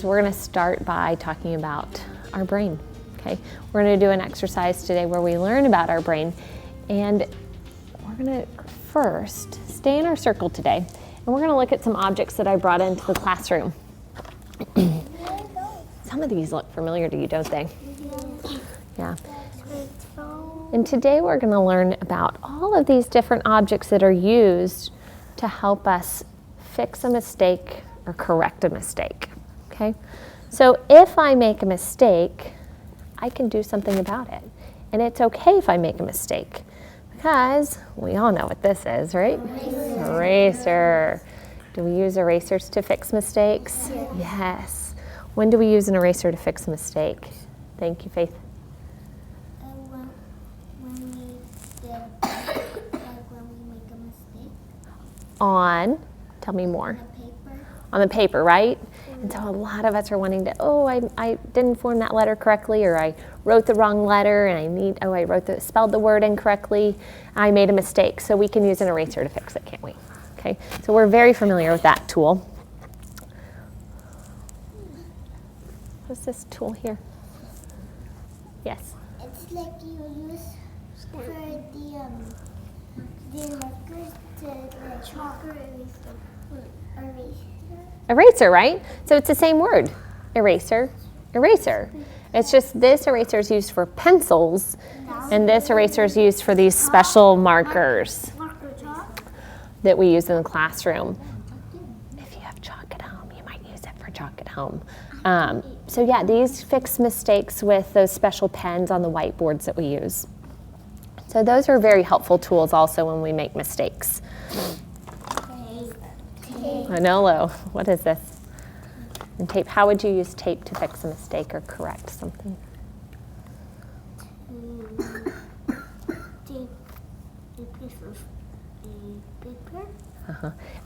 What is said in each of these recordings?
we're going to start by talking about our brain. Okay, we're going to do an exercise today where we learn about our brain, and we're going to first stay in our circle today, and we're going to look at some objects that I brought into the classroom. Some of these look familiar to you, don't they? Yeah. And today we're going to learn about all of these different objects that are used to help us fix a mistake or correct a mistake. Okay? So if I make a mistake, I can do something about it. And it's okay if I make a mistake, because we all know what this is, right? Eraser. Do we use erasers to fix mistakes? Yes. When do we use an eraser to fix a mistake? Thank you, Faith. When we make a mistake. On, tell me more. On the paper, right? And so a lot of us are wanting to, I didn't form that letter correctly, or I wrote the wrong letter, and I spelled the word incorrectly. I made a mistake. So we can use an eraser to fix it, can't we? Okay, so we're very familiar with that tool. What's this tool here? Yes? It's like you use for the markers to the chalk or eraser. Eraser, right? So it's the same word. Eraser, eraser. It's just this eraser is used for pencils, and this eraser is used for these special markers that we use in the classroom. If you have chalk at home, you might use it for chalk at home. So yeah, these fix mistakes with those special pens on the whiteboards that we use. So those are very helpful tools also when we make mistakes. Manolo, what is this? And tape. How would you use tape to fix a mistake or correct something? Tape a piece of paper.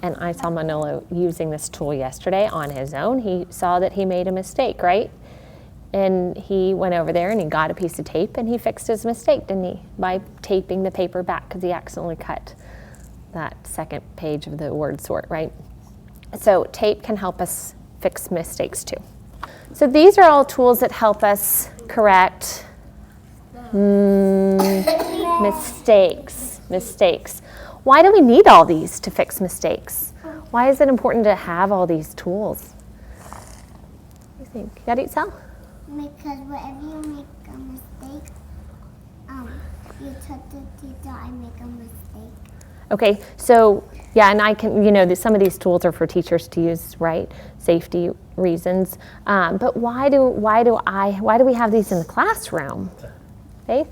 And I saw Manolo using this tool yesterday on his own. He saw that he made a mistake, right? And he went over there and he got a piece of tape and he fixed his mistake, didn't he? By taping the paper back, because he accidentally cut that second page of the word sort, right? So tape can help us fix mistakes too. So these are all tools that help us correct mistakes. Why do we need all these to fix mistakes? Why is it important to have all these tools? What do you think? Yaritza? Because whenever you make a mistake, you tell the teacher I make a mistake. Okay, so yeah, and I can, some of these tools are for teachers to use, right? Safety reasons. But why do we have these in the classroom? Faith?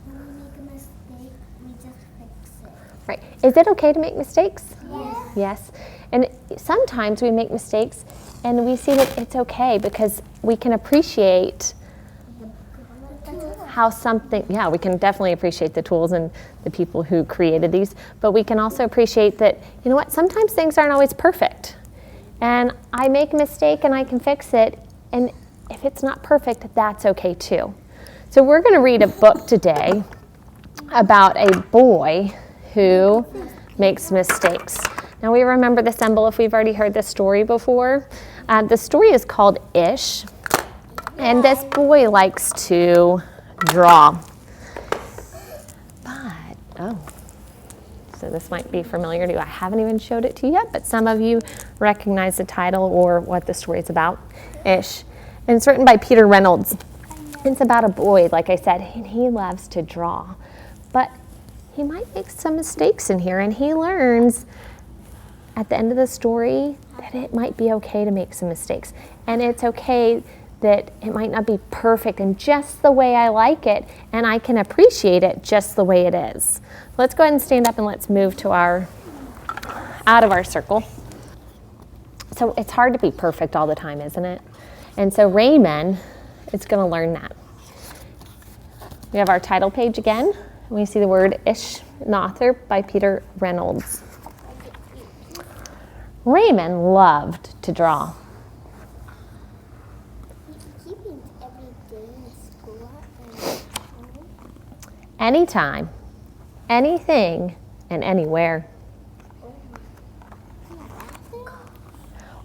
When we make a mistake, we just fix it. Right. Is it okay to make mistakes? Yes. Yes. And sometimes we make mistakes and we see that it's okay because we can appreciate how something, we can definitely appreciate the tools and the people who created these, but we can also appreciate that, sometimes things aren't always perfect. And I make a mistake and I can fix it, and if it's not perfect, that's okay too. So we're going to read a book today about a boy who makes mistakes. Now we remember the symbol if we've already heard this story before. The story is called Ish, and this boy likes to draw. So this might be familiar to you. I haven't even showed it to you yet, but some of you recognize the title or what the story is about, Ish. And it's written by Peter Reynolds. It's about a boy, like I said, and he loves to draw. But he might make some mistakes in here, and he learns at the end of the story that it might be okay to make some mistakes. And it's okay that it might not be perfect and just the way I like it, and I can appreciate it just the way it is. Let's go ahead and stand up and let's move to out of our circle. So it's hard to be perfect all the time, isn't it? And so Raymond is going to learn that. We have our title page again. We see the word Ish, an author by Peter Reynolds. Raymond loved to draw. Anytime, anything, and anywhere.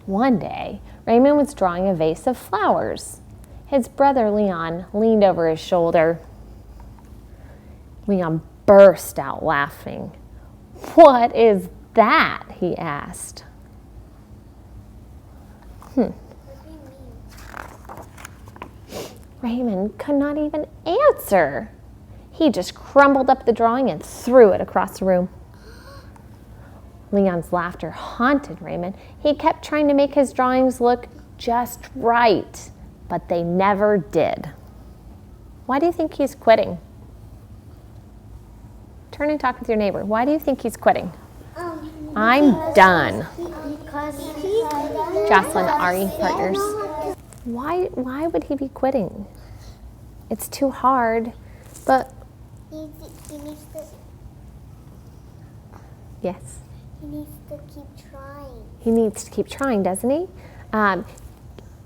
One day, Raymond was drawing a vase of flowers. His brother Leon leaned over his shoulder. Leon burst out laughing. "What is that?" he asked. Raymond could not even answer. He just crumbled up the drawing and threw it across the room. Leon's laughter haunted Raymond. He kept trying to make his drawings look just right, but they never did. Why do you think he's quitting? Turn and talk with your neighbor. Why do you think he's quitting? I'm done. Jocelyn, Ari, partners. Why would he be quitting? It's too hard, but He needs to, yes. he needs to keep trying. He needs to keep trying, doesn't he?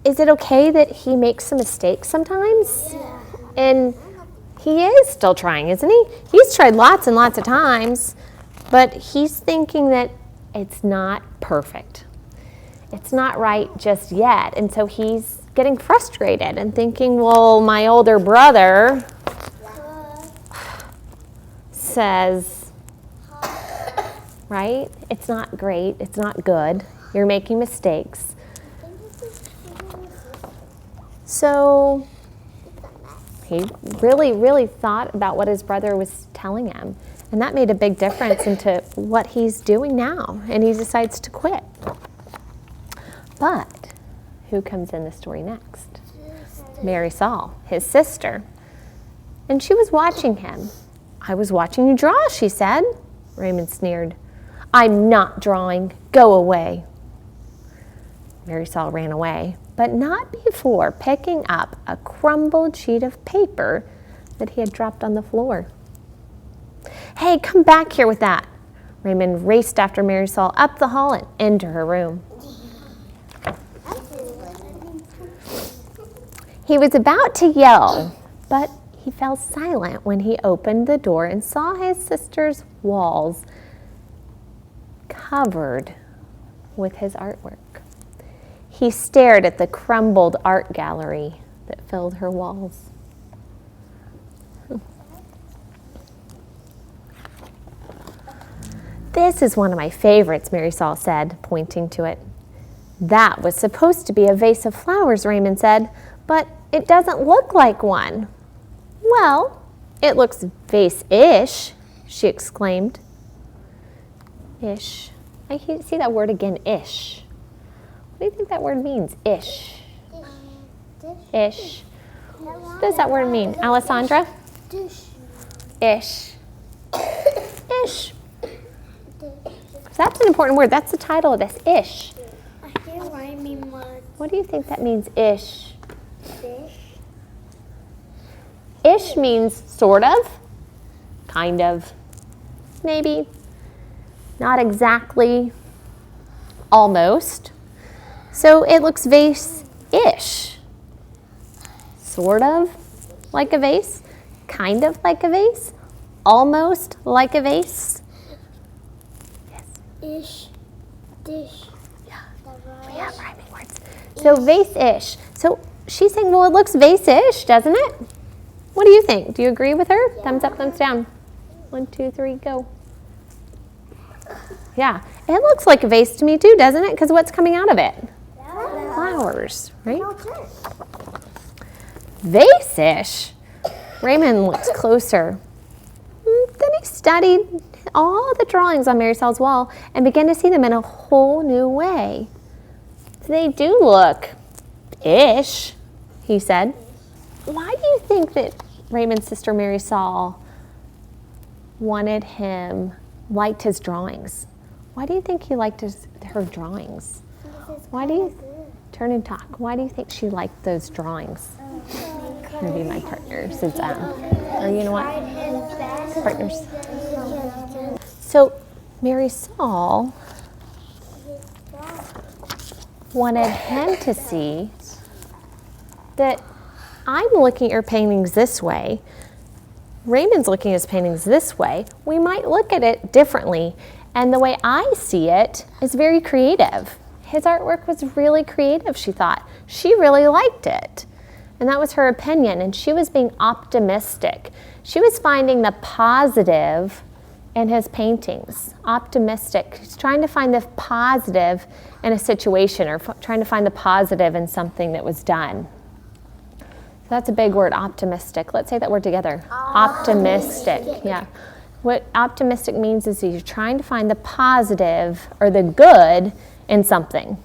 Is it okay that he makes some mistakes sometimes? Yeah. And he is still trying, isn't he? He's tried lots and lots of times, but he's thinking that it's not perfect. It's not right just yet. And so he's getting frustrated and thinking, well, my older brother says, right? It's not great. It's not good. You're making mistakes. So he really thought about what his brother was telling him. And that made a big difference into what he's doing now. And he decides to quit. But who comes in the story next? Mary Saul, his sister. And she was watching him. "I was watching you draw," she said. Raymond sneered. "I'm not drawing. Go away." Mary Saul ran away, but not before picking up a crumbled sheet of paper that he had dropped on the floor. "Hey, come back here with that." Raymond raced after Mary Saul up the hall and into her room. He was about to yell, but he fell silent when he opened the door and saw his sister's walls covered with his artwork. He stared at the crumbled art gallery that filled her walls. "This is one of my favorites," Mary Saul said, pointing to it. "That was supposed to be a vase of flowers," Raymond said, "but it doesn't look like one." "Well, it looks vase-ish," she exclaimed. Ish. I see that word again, ish. What do you think that word means, ish? Ish. What does that word mean, Alessandra? Dish. Ish. Ish. That's an important word. That's the title of this, ish. I can't write me much. What do you think that means, ish? Fish. Ish means sort of, kind of, maybe, not exactly, almost. So it looks vase-ish. Sort of like a vase, kind of like a vase, almost like a vase. Yes. Ish. Dish. Yeah. We have rhyming words. So vase-ish. So she's saying, well, it looks vase-ish, doesn't it? What do you think? Do you agree with her? Yeah. Thumbs up, thumbs down. 1, 2, 3, go. Yeah, it looks like a vase to me too, doesn't it? Because what's coming out of it? Flowers, right? Vase-ish. Raymond looked closer. Then he studied all the drawings on Mary Saul's wall and began to see them in a whole new way. They do look ish, he said. Why do you think that Raymond's sister Mary Saul liked his drawings? Why do you think he liked her drawings? Why do you turn and talk? Why do you think she liked those drawings? Maybe my partner since or you know what? Partners. So Mary Saul wanted him to see that I'm looking at your paintings this way. Raymond's looking at his paintings this way. We might look at it differently. And the way I see it is very creative. His artwork was really creative, she thought. She really liked it. And that was her opinion, and she was being optimistic. She was finding the positive in his paintings. Optimistic. She's trying to find the positive in a situation, or trying to find the positive in something that was done. So that's a big word, optimistic. Let's say that word together. Optimistic. Yeah. What optimistic means is that you're trying to find the positive or the good in something.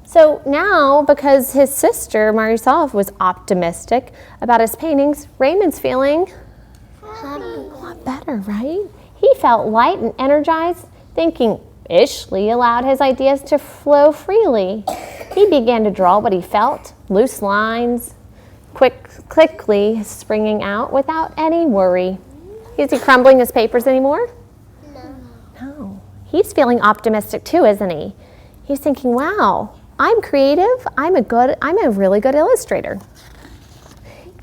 So now, because his sister, Marisol, was optimistic about his paintings, Raymond's feeling a lot better, right? He felt light and energized, thinking Lee allowed his ideas to flow freely. He began to draw what he felt, loose lines, quickly springing out without any worry. Is he crumbling his papers anymore? No. He's feeling optimistic too, isn't he? He's thinking, wow, I'm creative. I'm a really good illustrator.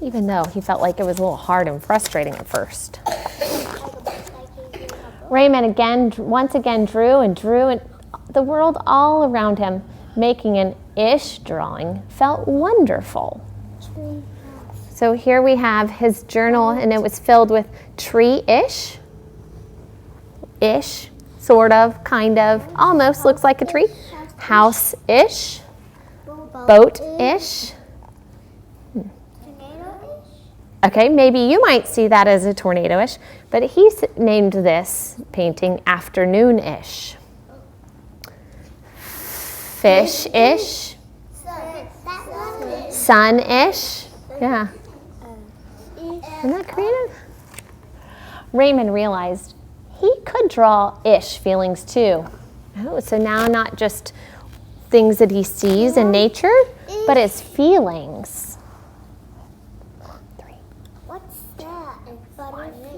Even though he felt like it was a little hard and frustrating at first. Raymond once again drew, and the world all around him, making an ish drawing felt wonderful. So here we have his journal, and it was filled with tree-ish, sort of, kind of, almost looks like a tree, house-ish, boat-ish. Okay, maybe you might see that as a tornado-ish, but he named this painting afternoon-ish. Fish-ish, sun-ish, yeah. Isn't that creative? Raymond realized he could draw ish feelings too. Oh, so now not just things that he sees in nature, but his feelings. What's that?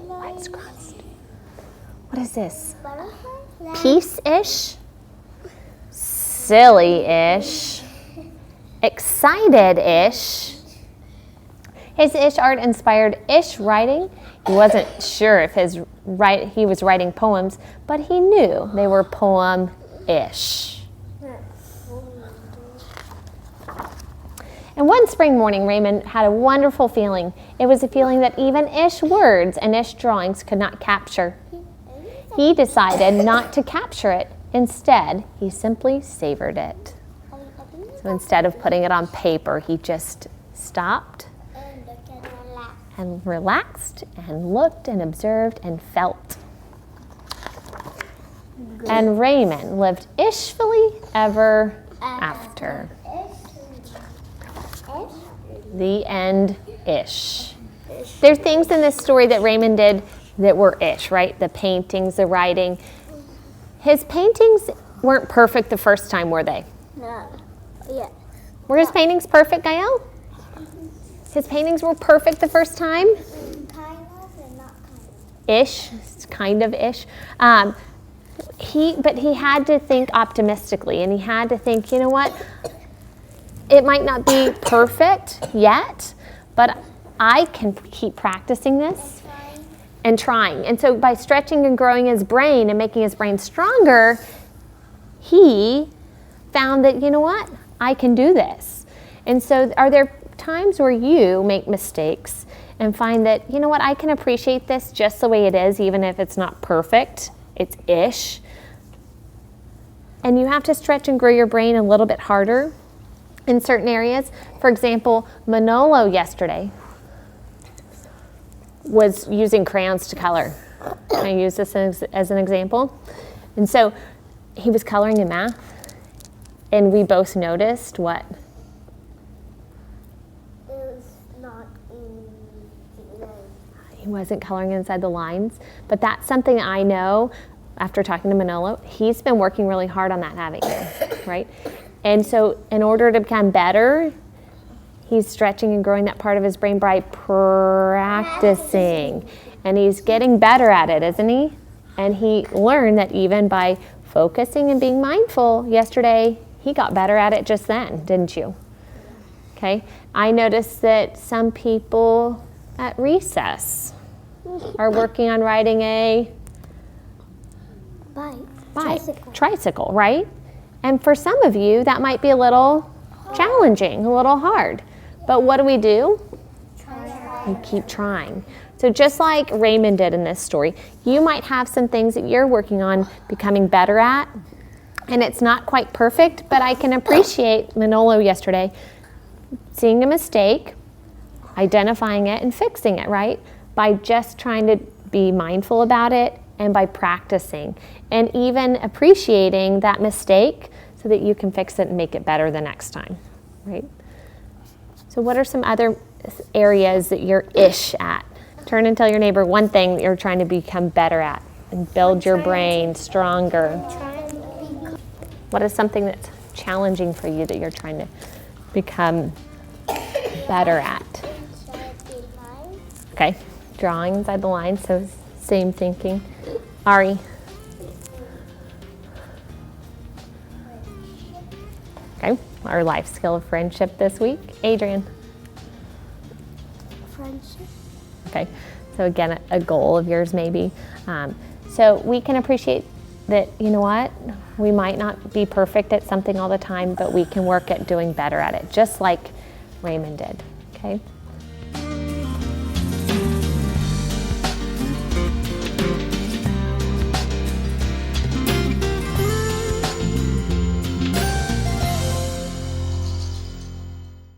Legs crossed. What is this? Peace-ish, silly-ish, excited-ish. His ish art inspired ish writing. He wasn't sure if he was writing poems, but he knew they were poem-ish. And one spring morning, Raymond had a wonderful feeling. It was a feeling that even ish words and ish drawings could not capture. He decided not to capture it. Instead, he simply savored it. So instead of putting it on paper, he just stopped and relaxed and looked and observed and felt. And Raymond lived ishfully ever after. The end-ish. There's things in this story that Raymond did that were ish, right? The paintings, the writing. His paintings weren't perfect the first time, were they? No. Yeah. Were his paintings perfect, Gael? His paintings were perfect the first time? Kind of and not kind of. Ish, it's kind of ish. But he had to think optimistically, and he had to think, you know what? It might not be perfect yet, but I can keep practicing this and trying. And so by stretching and growing his brain and making his brain stronger, he found that, you know what? I can do this. And so are there times where you make mistakes and find that, you know what, I can appreciate this just the way it is, even if it's not perfect, it's ish. And you have to stretch and grow your brain a little bit harder in certain areas. For example, Manolo yesterday was using crayons to color. Can I use this as an example? And so he was coloring in math, and we both noticed what? He wasn't coloring inside the lines, but that's something I know after talking to Manolo. He's been working really hard on that, haven't you? Right? And so in order to become better, he's stretching and growing that part of his brain by practicing. And he's getting better at it, isn't he? And he learned that even by focusing and being mindful yesterday, he got better at it just then, didn't you? Okay. I noticed that some people at recess are working on riding a tricycle, right? And for some of you, that might be a little challenging, a little hard. But what do? We keep trying. So just like Raymond did in this story, you might have some things that you're working on becoming better at, and it's not quite perfect, but I can appreciate Manolo yesterday seeing a mistake, identifying it, and fixing it, right? By just trying to be mindful about it and by practicing and even appreciating that mistake so that you can fix it and make it better the next time, right? So what are some other areas that you're ish at? Turn and tell your neighbor one thing that you're trying to become better at and build your brain stronger. What is something that's challenging for you that you're trying to become better at? Okay, drawing inside the line, so same thinking. Ari? Okay, our life skill of friendship this week. Adrian? Friendship. Okay, so again, a goal of yours maybe. So we can appreciate that, you know what, we might not be perfect at something all the time, but we can work at doing better at it, just like Raymond did, okay?